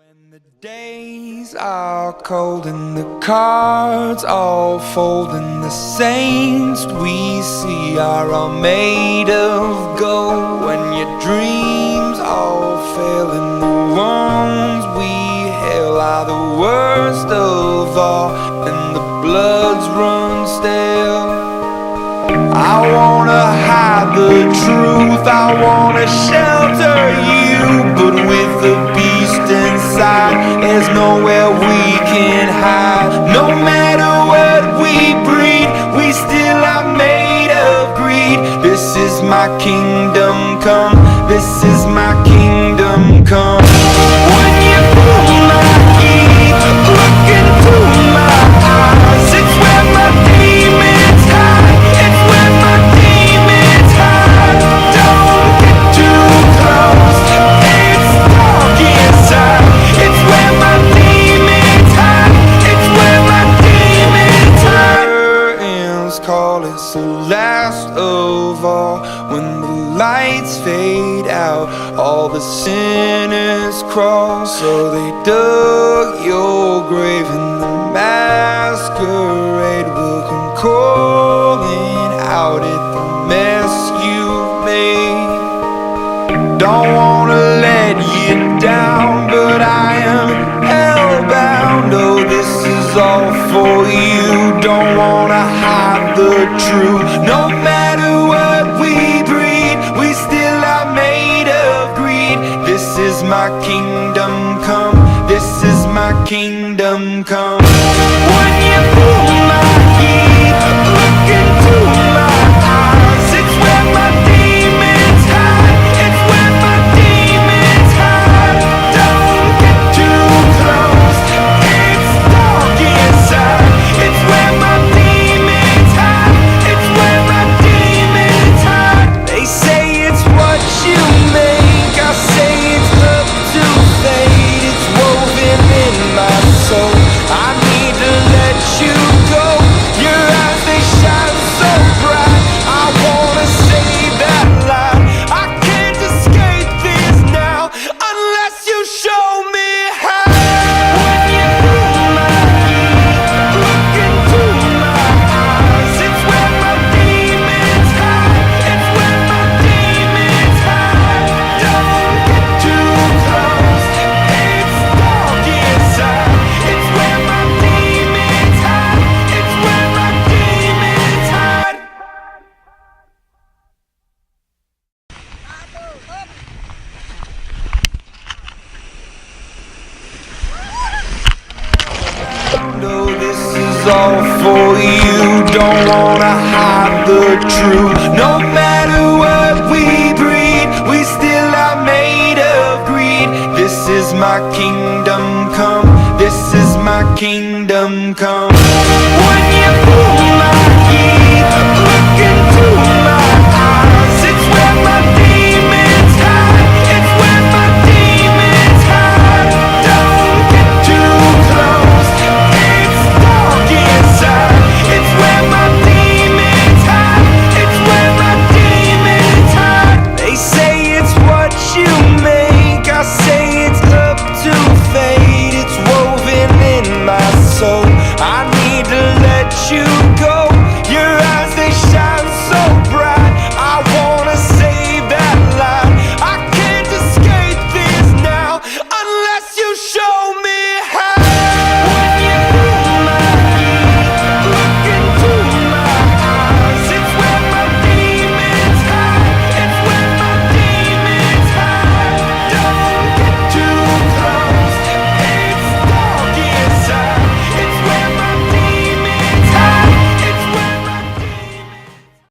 When the days are cold and the cards all fold and the saints we see are all made of gold, when your dreams all fail and the ones we hail are the worst of all and the bloods run stale, I wanna hide the truth, I wanna shelter you, but with the beast inside, there's nowhere we can hide. No matter what we breed, we still are made of greed. This is my kingdom come, this is my kingdom come. When you pull my key, look into my eyes, it's where my demons hide, it's where my demons hide. Don't get too close, it's dark inside, it's where my demons hide, it's where my demons hide. Curtains call, it's the last of all. When the lights fade out, all the sinners crawl. So they dug your grave and the masquerade will come calling out at the mess you've made. Don't wanna let you down, but I am hellbound. Oh, this is all for you. Don't wanna hide the truth. No matter what we breed, we still are made of greed. This is my kingdom come, this is my kingdom come. When you pull my key, look into my eyes, it's where my demons hide, it's where my demons hide. Don't get too close, it's dark inside, it's where my demons hide, it's where my demons hide. They say it's what you make, I say it's love to fade, it's woven in my soul. I need to let you go, your eyes they shine so bright, I wanna save that light. I can't escape this now, unless you show me how. When you pull my key, look into my eyes, it's where my demons hide, it's where my demons hide. Don't get too close, it's dark inside, it's where my demons hide, it's where my demons hide. No, this is all for you. Don't wanna hide the truth. No matter what we breed, we still are made of greed. This is my